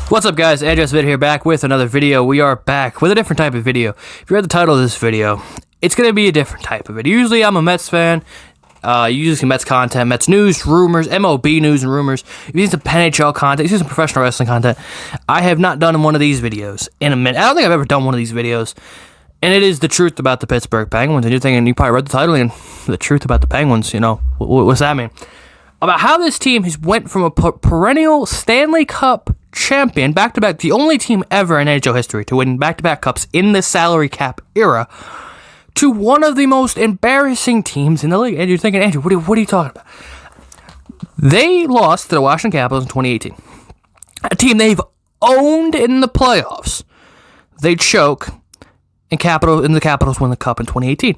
What's up, guys? Andres Vid here, back with another video. We are back with a different type of video. If you read the title of this video, it's going to be a different type of it. Usually, I'm a Mets fan. Usually some Mets content, Mets news, rumors, MLB news and rumors. If you need some NHL content, you see some professional wrestling content. I have not done one of these videos in a minute. I don't think I've ever done one of these videos. And it is the truth about the Pittsburgh Penguins. And you're thinking, you probably read the title and the truth about the Penguins, you know, what's that mean? About how this team has went from a perennial Stanley Cup champion, back-to-back, the only team ever in NHL history to win back-to-back cups in the salary cap era, to one of the most embarrassing teams in the league. And you're thinking, Andrew, what are you talking about? They lost to the Washington Capitals in 2018. A team they've owned in the playoffs. They choke, and the Capitals win the cup in 2018.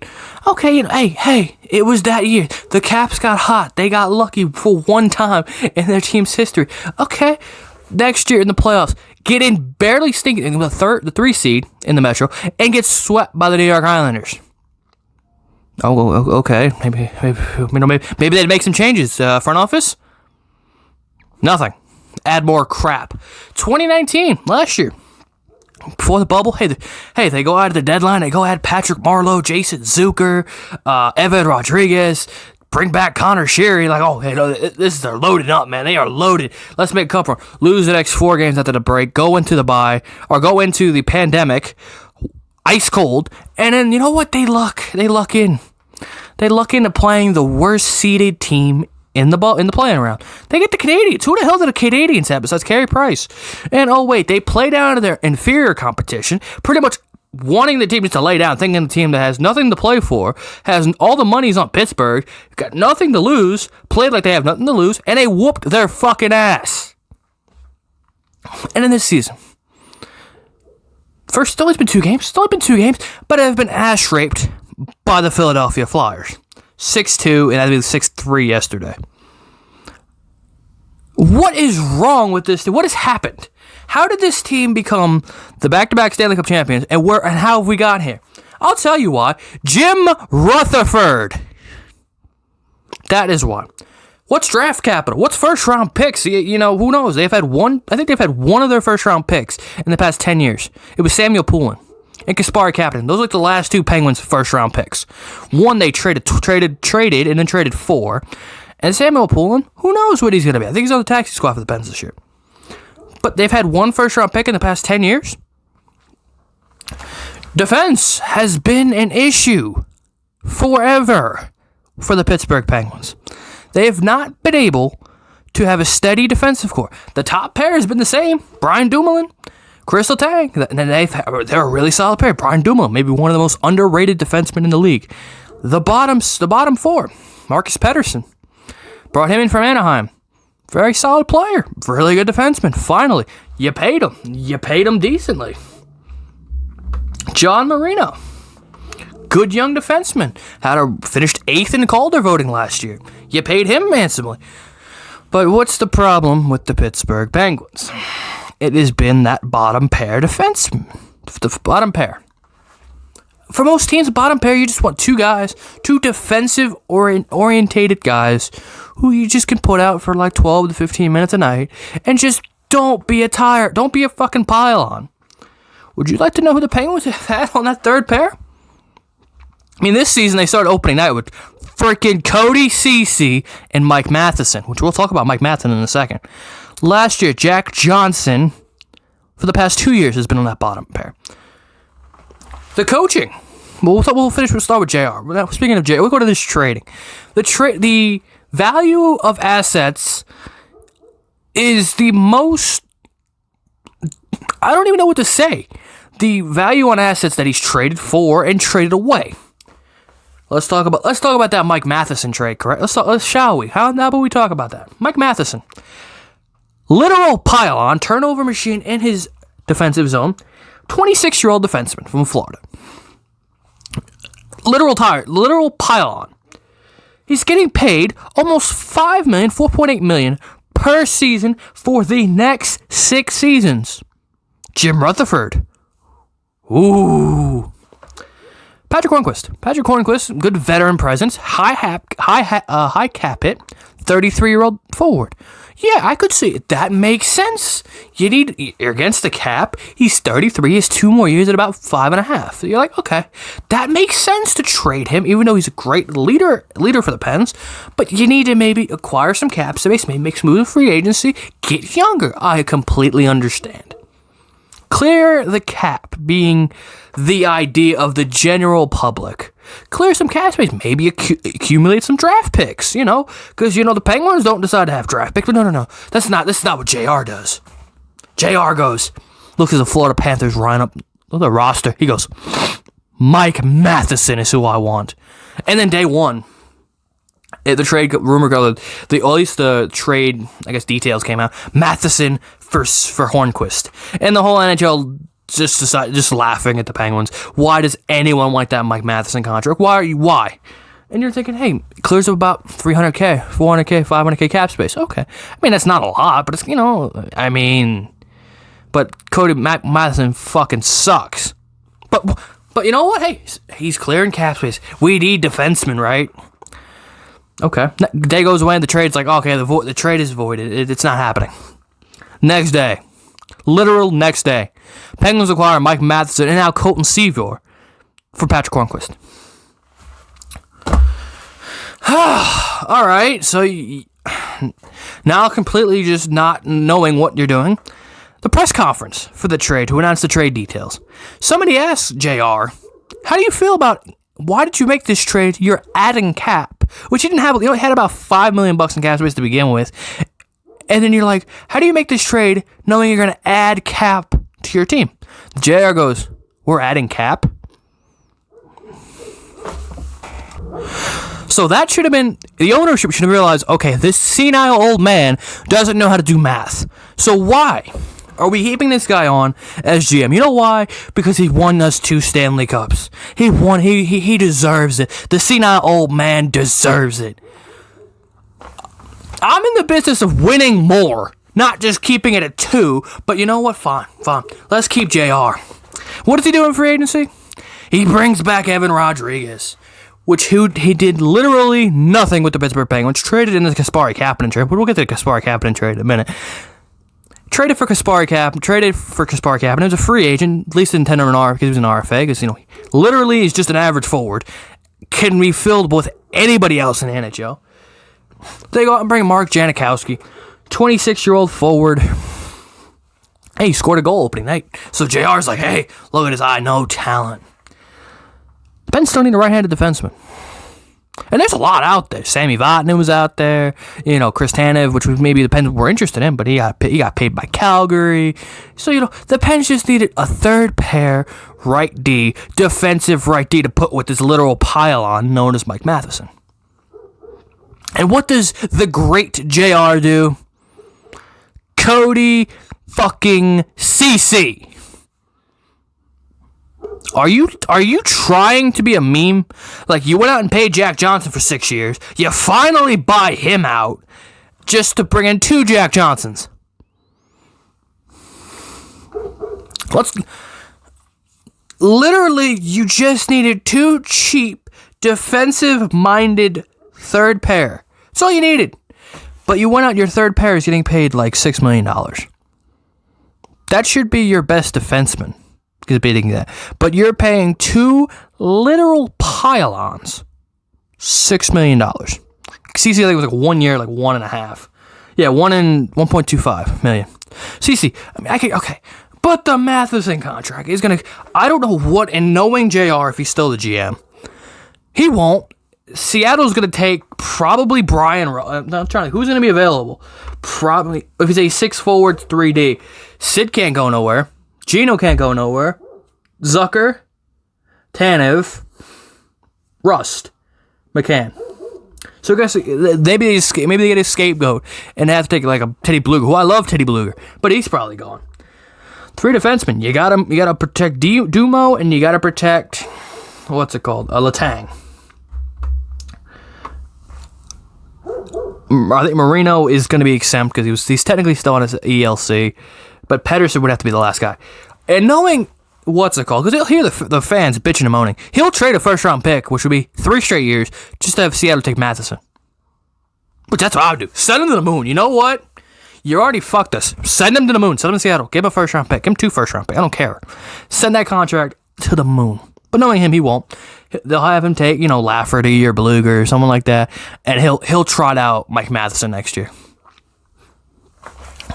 Okay, you know, hey, it was that year. The Caps got hot. They got lucky for one time in their team's history. Okay, next year in the playoffs, get in barely stinking the 3 seed in the Metro, and get swept by the New York Islanders. Oh, okay. Maybe they'd make some changes. Front office? Nothing. Add more crap. 2019, last year, before the bubble, hey, they go out at the deadline. They go add Patrick Marleau, Jason Zucker, Evan Rodriguez. Bring back Connor Sherry. Like, oh, hey, no, they're loaded up, man. They are loaded. Let's make a cup run. Lose the next 4 games after the break. Go into the bye, or go into the pandemic, ice cold, and then you know what? They luck in. They luck into playing the worst seeded team in the playing round. They get the Canadians. Who the hell did the Canadians have besides Carey Price? And oh wait, they play down to their inferior competition, pretty much wanting the team just to lay down, thinking the team that has nothing to play for, has all the money's on Pittsburgh, got nothing to lose, played like they have nothing to lose, and they whooped their fucking ass. And in this season, it's only been 2 games, but have been ass raped by the Philadelphia Flyers. 6-2, and I think 6-3 yesterday. What is wrong with this team? What has happened? How did this team become the back-to-back Stanley Cup champions, and how have we got here? I'll tell you why. Jim Rutherford. That is why. What's draft capital? What's first-round picks? You know, who knows? I think they've had one of their first-round picks in the past 10 years. It was Samuel Poulin and Kasperi Kapanen. Those are like the last 2 Penguins first-round picks. One they traded and then traded for. And Samuel Poulin, who knows what he's going to be? I think he's on the taxi squad for the Pens this year. But they've had 1 first-round pick in the past 10 years. Defense has been an issue forever for the Pittsburgh Penguins. They have not been able to have a steady defensive core. The top pair has been the same. Brian Dumoulin, Chris Letang. They're a really solid pair. Brian Dumoulin, maybe one of the most underrated defensemen in the league. The bottom 4, Marcus Pettersson. Brought him in from Anaheim. Very solid player. Really good defenseman. Finally, you paid him. You paid him decently. John Marino. Good young defenseman. Finished 8th in Calder voting last year. You paid him handsomely. But what's the problem with the Pittsburgh Penguins? It has been that bottom pair defenseman. The bottom pair. For most teams, the bottom pair, you just want 2 guys, 2 defensive orientated guys who you just can put out for like 12 to 15 minutes a night and just don't be a fucking pile-on. Would you like to know who the Penguins have had on that 3rd pair? I mean, this season they started opening night with freaking Cody Ceci and Mike Matheson, which we'll talk about Mike Matheson in a second. Last year, Jack Johnson, for the past 2 years, has been on that bottom pair. The coaching. We'll start with JR. Speaking of JR, we'll go to this trading. The value of assets is the most... I don't even know what to say. The value on assets that he's traded for and traded away. Let's talk about that Mike Matheson trade, correct? Shall we? How about we talk about that? Mike Matheson. Literal pile-on, turnover machine in his defensive zone. 26-year-old defenseman from Florida. Literal pile-on. He's getting paid almost $4.8 million per season for the next 6 seasons. Jim Rutherford. Ooh. Patrick Hornquist, good veteran presence, high cap hit, 33-year-old forward. Yeah, I could see it. That makes sense. You're against the cap. He's 33. He has 2 more years at about 5.5. You're like, okay, that makes sense to trade him, even though he's a great leader for the Pens. But you need to maybe acquire some cap space, maybe make some moves in free agency, get younger. I completely understand. Clear the cap being the idea of the general public. Clear some cap space, maybe accumulate some draft picks, because, the Penguins don't decide to have draft picks, but no, this is not what JR does. JR goes, looks at the Florida Panthers line up, the roster, he goes, Mike Matheson is who I want. And then day one, the trade rumor goes, at least the trade, I guess, details came out, Matheson for Hornquist. And the whole NHL just laughing at the Penguins. Why does anyone want that Mike Matheson contract? Why? And you're thinking, hey, it clears up about $300K, $400K, $500K cap space. Okay. I mean, that's not a lot, but it's, but Cody Matheson fucking sucks. But you know what? Hey, he's clearing cap space. We need defensemen, right? Okay. Day goes away and the trade's like, okay, the trade is voided. It's not happening. Next day. Literal next day. Penguins acquire Mike Matheson and now Colton Sevior for Patrick Hornquist. All right, so now completely just not knowing what you're doing. The press conference for the trade to announce the trade details. Somebody asked JR, how do you feel about, why did you make this trade? You're adding cap, which you didn't have, you had about $5 million in cap space to begin with. And then you're like, how do you make this trade knowing you're going to add cap to your team? JR goes, we're adding cap? So that should have been, the ownership should have realized, okay, this senile old man doesn't know how to do math. So why are we keeping this guy on as GM? You know why? Because he won us 2 Stanley Cups. He deserves it. The senile old man deserves it. I'm in the business of winning more, not just keeping it at 2, but you know what? Fine. Let's keep JR. What is he doing for free agency? He brings back Evan Rodriguez, which he did literally nothing with the Pittsburgh Penguins, traded in the Kasperi Kapanen trade, but we'll get to the Kasperi Kapanen trade in a minute. Traded for Kasperi Kapanen. He was a free agent, at least intended on RFA, because he was an RFA, because, literally he's just an average forward. Can be filled with anybody else in the NHL. They go out and bring Mark Janikowski, 26-year-old forward. Hey, he scored a goal opening night. So JR's like, hey, look at his eye, no talent. The Pens still need a right-handed defenseman. And there's a lot out there. Sami Vatanen was out there. Chris Tanev, which was maybe the Pens were interested in, but he got paid by Calgary. So, the Pens just needed a third pair right D, defensive right D to put with this literal pile-on known as Mike Matheson. And what does the great JR do? Cody fucking CC. Are you trying to be a meme? Like, you went out and paid Jack Johnson for 6 years. You finally buy him out just to bring in 2 Jack Johnsons. Literally, you just needed 2 cheap, defensive-minded third pair. That's all you needed. But you went out, your third pair is getting paid like $6 million. That should be your best defenseman. Beating that. But you're paying 2 literal pile-ons $6 million. CC, I think, was like 1 year, like 1.5. Yeah, 1.25 million. CC, okay. But the Matheson contract is going to, I don't know what, and knowing JR, if he's still the GM, he won't. Seattle's going to take probably Brian. I'm trying to, who's going to be available? Probably, if he's a 6 forward, 3D. Sid can't go nowhere. Gino can't go nowhere. Zucker, Tanev, Rust, McCann. So I guess maybe they get a scapegoat and they have to take like a Teddy Bluger, who I love Teddy Bluger, but he's probably gone. 3 defensemen. You gotta protect Dumo and you gotta protect Letang. I think Marino is going to be exempt because he's technically still on his ELC, but Pedersen would have to be the last guy. And knowing because he'll hear the fans bitching and moaning, he'll trade a first-round pick, which would be 3 straight years, just to have Seattle take Matheson. But that's what I would do. Send him to the moon. You know what? You already fucked us. Send him to the moon. Send him to Seattle. Give him a first-round pick. Give him 2 first-round picks. I don't care. Send that contract to the moon. But knowing him, he won't. They'll have him take, Lafferty or Beluga or someone like that, and he'll trot out Mike Matheson next year.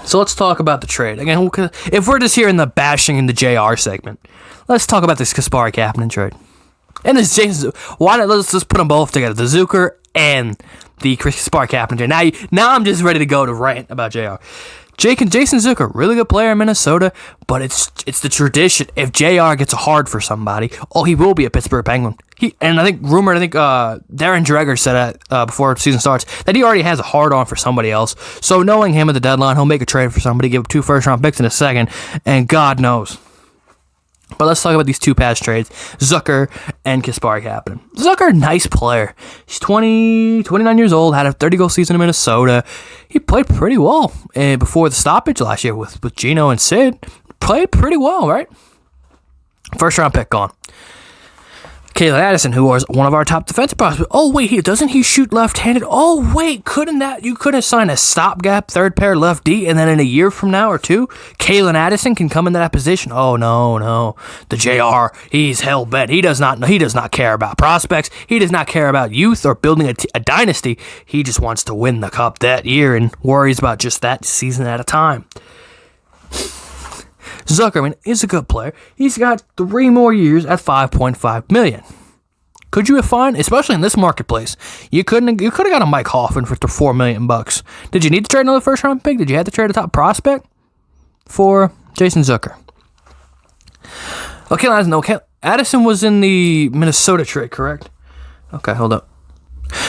So let's talk about the trade. Again, if we're just here in the bashing in the JR segment, let's talk about this Kasperi Kapanen trade. And this Jason, why not let's just put them both together, the Zucker and the Kasperi Kapanen trade. Now I'm just ready to go to rant about JR. Jason Zucker, really good player in Minnesota, but it's the tradition. If JR gets a hard for somebody, he will be a Pittsburgh Penguin. I think Darren Dreger said before the season starts that he already has a hard on for somebody else. So knowing him at the deadline, he'll make a trade for somebody, give up 2 first-round picks in a second, and God knows. But let's talk about these 2 past trades, Zucker and Kasperi Kapanen. Zucker, nice player. He's 29 years old, had a 30-goal season in Minnesota. He played pretty well before the stoppage last year with Gino and Sid. Played pretty well, right? First-round pick gone. Calen Addison, who was one of our top defensive prospects. Oh, wait, doesn't he shoot left-handed? Oh, wait, you couldn't sign a stopgap third pair left D, and then in a year from now or 2, Calen Addison can come into that position? Oh, no. The JR, he's hell-bent. He does not care about prospects. He does not care about youth or building a dynasty. He just wants to win the cup that year and worries about just that season at a time. Zucker, is a good player. He's got 3 more years at $5.5 million. Could you have found, especially in this marketplace, you could have got a Mike Hoffman for $4 million. Did you need to trade another first round pick? Did you have to trade a top prospect for Jason Zucker? Okay, Addison was in the Minnesota trade, correct? Okay, hold up.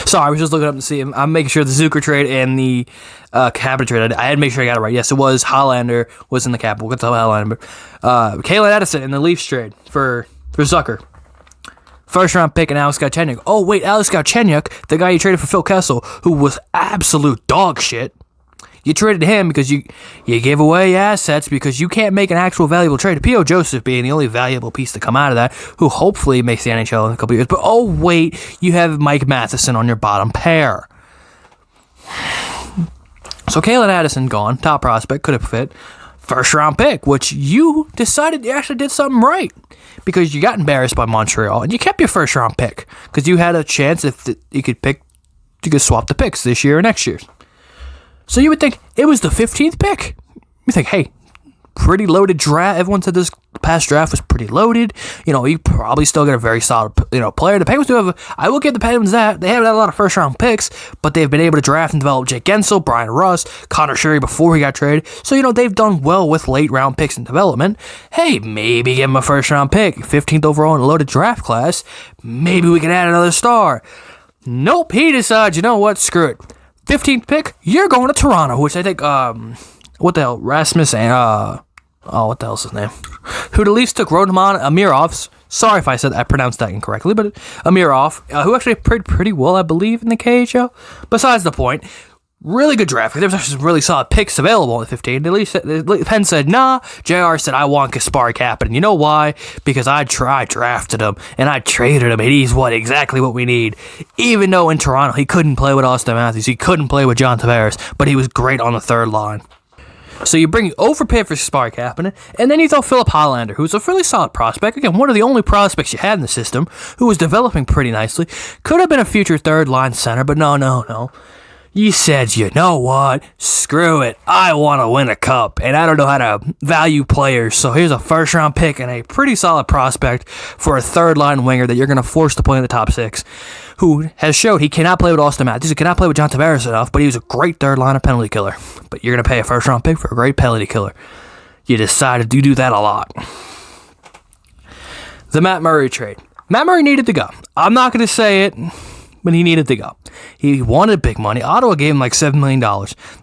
Sorry, I was just looking up to see. I'm making sure the Zucker trade and the Kapanen trade. I had to make sure I got it right. Yes, it was. Hollander was in the cap. We'll get to Hollander. Calen Addison in the Leafs trade for Zucker. First round pick and Alex Galchenyuk. Oh, wait, Alex Galchenyuk, the guy you traded for Phil Kessel, who was absolute dog shit. You traded him because you gave away assets because you can't make an actual valuable trade. P.O. Joseph being the only valuable piece to come out of that, who hopefully makes the NHL in a couple years. But oh wait, you have Mike Matheson on your bottom pair. So Calen Addison gone, top prospect, could have fit. First round pick, which you decided you actually did something right because you got embarrassed by Montreal and you kept your first round pick because you had a chance if you could swap the picks this year or next year. So you would think it was the 15th pick. You think, hey, pretty loaded draft. Everyone said this past draft was pretty loaded. You probably still get a very solid, player. The Penguins do have, I will give the Penguins that. They haven't had a lot of first round picks, but they've been able to draft and develop Jake Gensel, Brian Russ, Connor Sherry before he got traded. So, they've done well with late round picks in development. Hey, maybe give him a first round pick, 15th overall in a loaded draft class. Maybe we can add another star. Nope, he decides, you know what, screw it. 15th pick, you're going to Toronto, which I think, what the hell, Rasmus and, what the hell's his name? Who the Leafs took Roman Amirov. Sorry if I pronounced that incorrectly, but Amirov, who actually played pretty well, I believe, in the KHL. Besides the point, really good draft. There was actually some really solid picks available in the 15. The Penn said, nah. JR said, I want Kasperi Kapanen. You know why? Because I drafted him, and I traded him, and he's exactly what we need. Even though in Toronto, he couldn't play with Austin Matthews, he couldn't play with John Tavares, but he was great on the third line. So you overpay for Kasperi Kapanen, and then you throw Philip Hollander, who's a really solid prospect. Again, one of the only prospects you had in the system, who was developing pretty nicely. Could have been a future third-line center, but no. You said, you know what? Screw it. I want to win a cup, and I don't know how to value players. So here's a first-round pick and a pretty solid prospect for a third-line winger that you're going to force to play in the top 6, who has showed he cannot play with Austin Matthews, he cannot play with John Tavares enough, but he was a great third-liner penalty killer. But you're going to pay a first-round pick for a great penalty killer. You decided to do that a lot. The Matt Murray trade. Matt Murray needed to go. I'm not going to say it, but he needed to go. He wanted big money. Ottawa gave him like $7 million.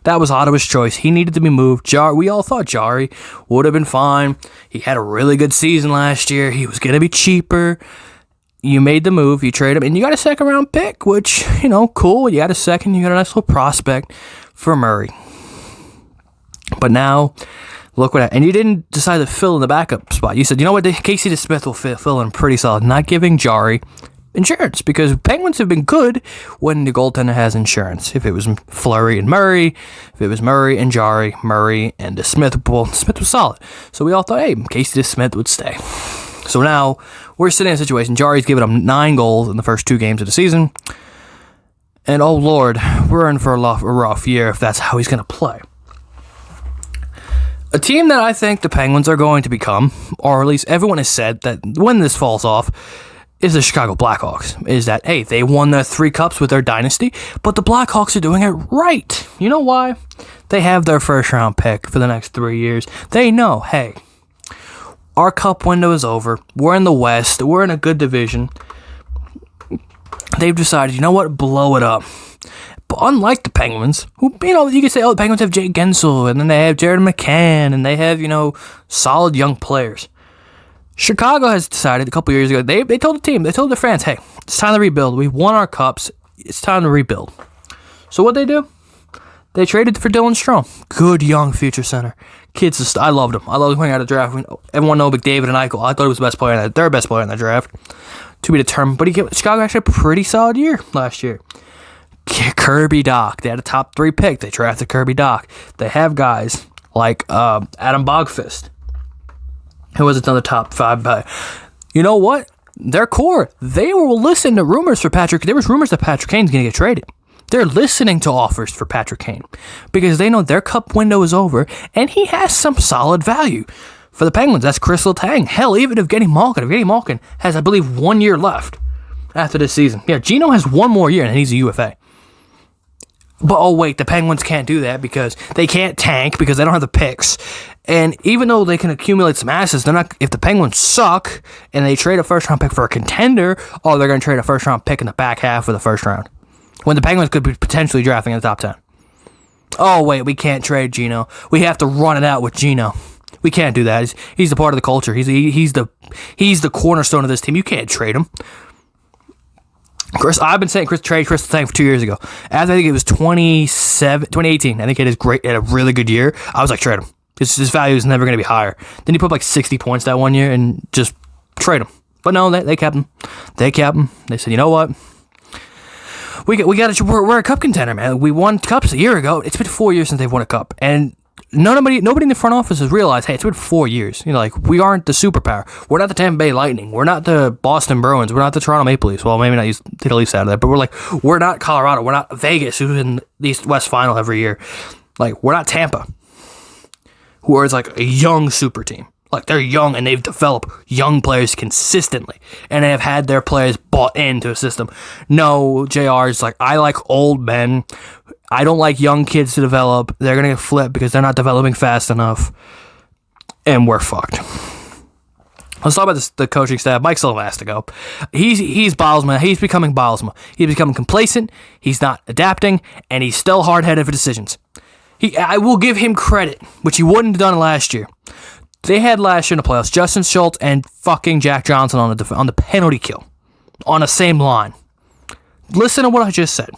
That was Ottawa's choice. He needed to be moved. We all thought Jari would have been fine. He had a really good season last year. He was going to be cheaper. You made the move. You trade him, and you got a second-round pick, which, cool. You got a second. You got a nice little prospect for Murray. But now, look what happened. And you didn't decide to fill in the backup spot. You said, you know what, Casey DeSmith will fill in pretty solid. Not giving Jari insurance, because Penguins have been good when the goaltender has insurance. If it was Fleury and Murray, if it was Murray and Jarry, Murray and DeSmith, well, Smith was solid. So we all thought, hey, Casey DeSmith would stay. So now we're sitting in a situation. Jarry's given up 9 goals in the first 2 games of the season. And oh Lord, we're in for a rough year if that's how he's going to play. A team that I think the Penguins are going to become, or at least everyone has said that when this falls off, is the Chicago Blackhawks. Is that, hey, they won their 3 cups with their dynasty, but the Blackhawks are doing it right. You know why? They have their first round pick for the next 3 years. They know, hey, our cup window is over. We're in the West. We're in a good division. They've decided, you know what, blow it up. But unlike the Penguins, who, you can say, oh, the Penguins have Jake Gensel, and then they have Jared McCann, and they have, solid young players. Chicago has decided a couple years ago, they told the team, they told their fans, hey, it's time to rebuild. We've won our cups. It's time to rebuild. So what they do? They traded for Dylan Strome. Good young future center. Kids, I loved him. I loved him coming out of the draft. Everyone knows McDavid and Eichel. I thought he was the best player, their best player in the draft. To be determined, but Chicago actually had a pretty solid year last year. Kirby Dach, they had a top 3 pick. They drafted Kirby Dach. They have guys like Adam Bogfist, who was another top 5 guy. You know what? Their core, they will listen to rumors for Patrick. There was rumors that Patrick Kane's going to get traded. They're listening to offers for Patrick Kane because they know their cup window is over, and he has some solid value. For the Penguins, that's Chris Letang. Hell, even if Evgeny Malkin has, I believe, 1 year left after this season. Yeah, Gino has 1 more year, and he's a UFA. But, oh, wait, the Penguins can't do that because they can't tank because they don't have the picks. And even though they can accumulate some assets, they're not. If the Penguins suck and they trade a first-round pick for a contender, oh, they're going to trade a first-round pick in the back half of the first round, when the Penguins could be potentially drafting in the top 10. Oh, wait, we can't trade Gino. We have to run it out with Gino. We can't do that. He's the part of the culture. He's the cornerstone of this team. You can't trade him. I've been saying trade Chris Letang for 2 years ago. After I think it was 2018, I think it is great. Had a really good year. I was like, trade him. His value is never going to be higher. Then he put like 60 points that 1 year and just trade him. But no, they kept him. They kept him. They said, you know what? We're a cup contender, man. We won cups a year ago. It's been 4 years since they've won a cup, and nobody in the front office has realized, hey, it's been 4 years. We aren't the superpower. We're not the Tampa Bay Lightning. We're not the Boston Bruins. We're not the Toronto Maple Leafs. Well, maybe not take the Leafs out of that, but we're not Colorado. We're not Vegas, who's in the East West Final every year. We're not Tampa, who is like a young super team. They're young, and they've developed young players consistently, and they have had their players bought into a system. No, JR is like, I like old men. I don't like young kids to develop. They're going to get flipped because they're not developing fast enough, and we're fucked. Let's talk about the coaching staff. Mike Sullivan has to go. He's Bilesma. He's becoming Bilesma. He's becoming complacent. He's not adapting, and he's still hard-headed for decisions. I will give him credit, which he wouldn't have done last year. They had last year in the playoffs Justin Schultz and fucking Jack Johnson on the penalty kill on the same line. Listen to what I just said.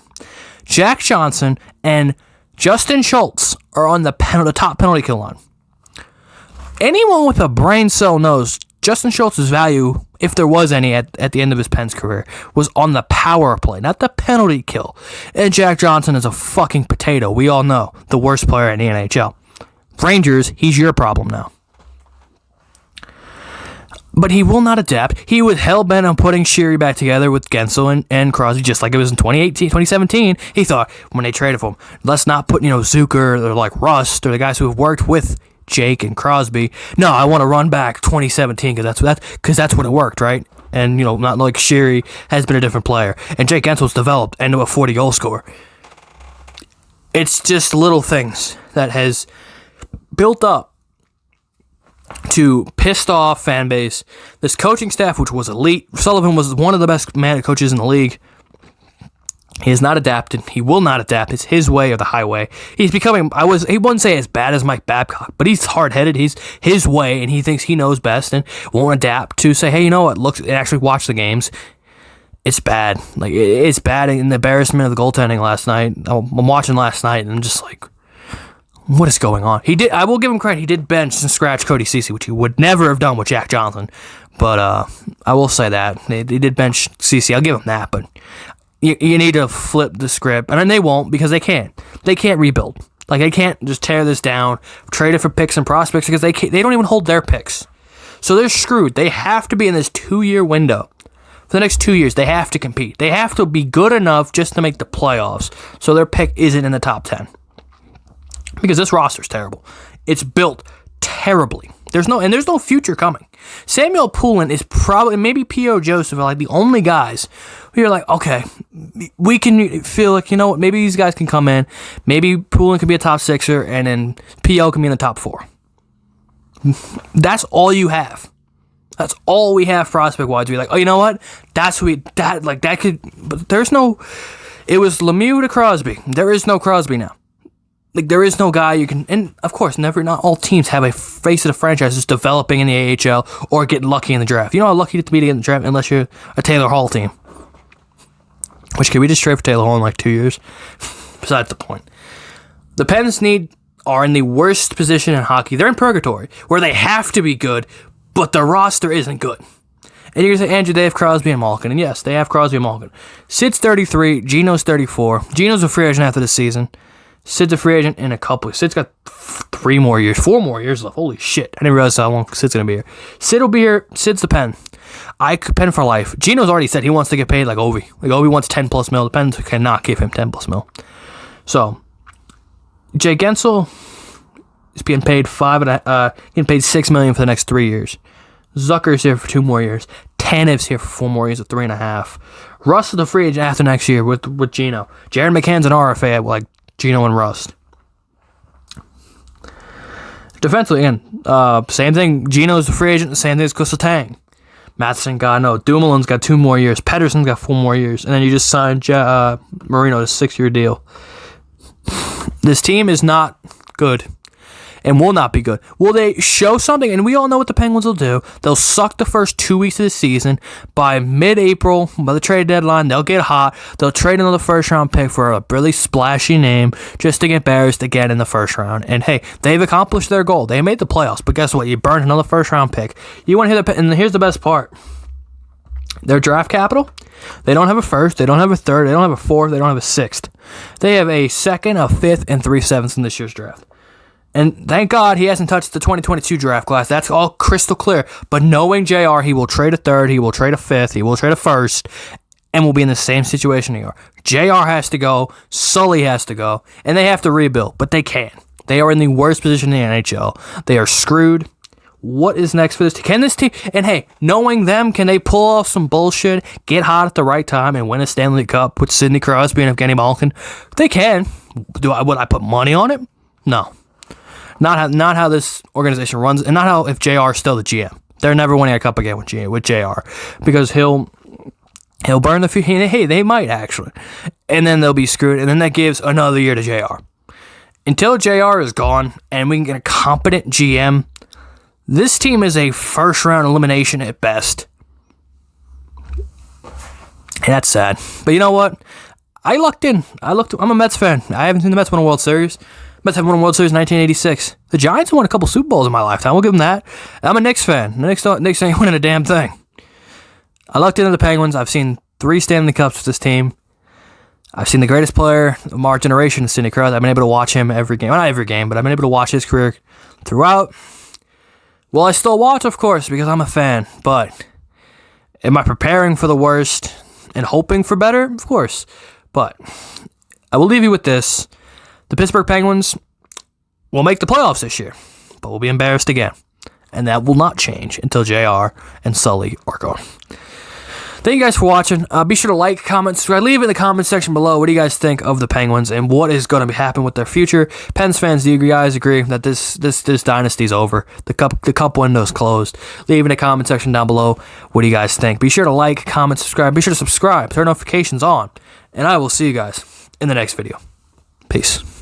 Jack Johnson and Justin Schultz are on the top penalty kill line. Anyone with a brain cell knows Justin Schultz's value, if there was any at the end of his Pens career, was on the power play, not the penalty kill. And Jack Johnson is a fucking potato. We all know. The worst player in the NHL. Rangers, he's your problem now. But he will not adapt. He was hell-bent on putting Sheary back together with Gensel and Crosby, just like it was in 2017. He thought, when they traded for him, let's not put, Zucker or like Rust or the guys who have worked with Jake and Crosby. No, I want to run back 2017 because that's when it worked, right? And, not like Sheary has been a different player. And Jake Gensel's developed into a 40-goal scorer. It's just little things that has built up to pissed off fan base. This coaching staff, which was elite. Sullivan was one of the best coaches in the league. He has not adapted. He will not adapt. It's his way or the highway. He's becoming, he wouldn't say as bad as Mike Babcock, but he's hard-headed. He's his way, and he thinks he knows best and won't adapt to say, hey, you know what, look, and actually watch the games. It's bad. It's bad in the embarrassment of the goaltending last night. I'm watching last night, and I'm just like, what is going on? I will give him credit. He did bench and scratch Cody Ceci, which he would never have done with Jack Johnson. But I will say that they did bench CC. I'll give them that, but you need to flip the script, and then they won't because they can't. They can't rebuild. Like, they can't just tear this down, trade it for picks and prospects because they don't even hold their picks. So they're screwed. They have to be in this 2-year window. For the next 2 years, they have to compete. They have to be good enough just to make the playoffs so their pick isn't in the top 10. Because this roster's terrible. It's built terribly. There's no future coming. Samuel Poulin is probably, maybe P.O. Joseph are like the only guys who you're like, okay, we can feel like, you know what, maybe these guys can come in. Maybe Poulin could be a top 6er, and then P.O. can be in the top 4. That's all you have. That's all we have prospect-wise. We're like, oh, you know what? That could, but there's no, it was Lemieux to Crosby. There is no Crosby now. Like, there is no guy you can, and of course, not all teams have a face of the franchise that's developing in the AHL or getting lucky in the draft. You know how lucky to be to get in the draft unless you're a Taylor Hall team. Which, can we just trade for Taylor Hall in like 2 years? Besides the point. The Pens are in the worst position in hockey. They're in purgatory, where they have to be good, but the roster isn't good. And you're going to say, Andrew, they have Crosby and Malkin. And yes, they have Crosby and Malkin. Sid's 33, Gino's 34. Gino's a free agent after the season. Sid's a free agent in a couple. Sid's got 4 more years left. Holy shit. I didn't realize how long Sid's going to be here. Sid will be here. Sid's the Pen. I could Pen for life. Gino's already said he wants to get paid like Ovi. Like, Ovi wants 10 plus mil. The Pens cannot give him 10 plus mil. So, Jay Gensel is being paid $6 million for the next 3 years. Zucker's here for 2 more years. Tanev's here for 4 more years at 3.5. Russ is the free agent after next year with Gino. Jared McCann's an RFA at like Gino and Rust. Defensively, again, same thing. Gino's the free agent. The same thing as Kusatang. Matheson got no. Dumoulin's got 2 more years. Pedersen's got 4 more years. And then you just signed Marino to a 6-year deal. This team is not good. And will not be good. Will they show something? And we all know what the Penguins will do. They'll suck the first 2 weeks of the season. By mid-April, by the trade deadline, they'll get hot. They'll trade another first-round pick for a really splashy name just to get embarrassed again in the first round. And hey, they've accomplished their goal. They made the playoffs. But guess what? You burned another first-round pick. You want to hear and here's the best part. Their draft capital, they don't have a first, they don't have a third, they don't have a fourth, they don't have a sixth. They have a second, a fifth, and 3 sevenths in this year's draft. And thank God he hasn't touched the 2022 draft class. That's all crystal clear. But knowing JR, he will trade a third, he will trade a fifth, he will trade a first, and we'll be in the same situation they are. JR has to go, Sully has to go, and they have to rebuild. But they can. They are in the worst position in the NHL. They are screwed. What is next for this team? Can this team, and hey, knowing them, can they pull off some bullshit, get hot at the right time, and win a Stanley Cup with Sidney Crosby and Evgeny Malkin? They can. Would I put money on it? No. Not how this organization runs, and not how if JR is still the GM. They're never winning a cup again with JR, because he'll burn the few. Hey, they might actually, and then they'll be screwed, and then that gives another year to JR. Until JR is gone, and we can get a competent GM, this team is a first round elimination at best, and that's sad. But you know what? I lucked in. I'm a Mets fan. I haven't seen the Mets win a World Series. Mets have won a World Series in 1986. The Giants won a couple Super Bowls in my lifetime. We'll give them that. I'm a Knicks fan. The Knicks ain't winning a damn thing. I lucked into the Penguins. I've seen 3 Stanley Cups with this team. I've seen the greatest player of our generation, Sidney Crosby. I've been able to watch him every game. Well, not every game, but I've been able to watch his career throughout. Well, I still watch, of course, because I'm a fan. But am I preparing for the worst and hoping for better? Of course. But I will leave you with this. The Pittsburgh Penguins will make the playoffs this year, but will be embarrassed again. And that will not change until JR and Sully are gone. Thank you guys for watching. Be sure to like, comment, subscribe. Leave it in the comment section below. What do you guys think of the Penguins and what is going to happen with their future? Pens fans, do you guys agree that this dynasty's over? The cup window's closed. Leave in the comment section down below. What do you guys think? Be sure to like, comment, subscribe. Be sure to subscribe. Turn notifications on. And I will see you guys in the next video. Peace.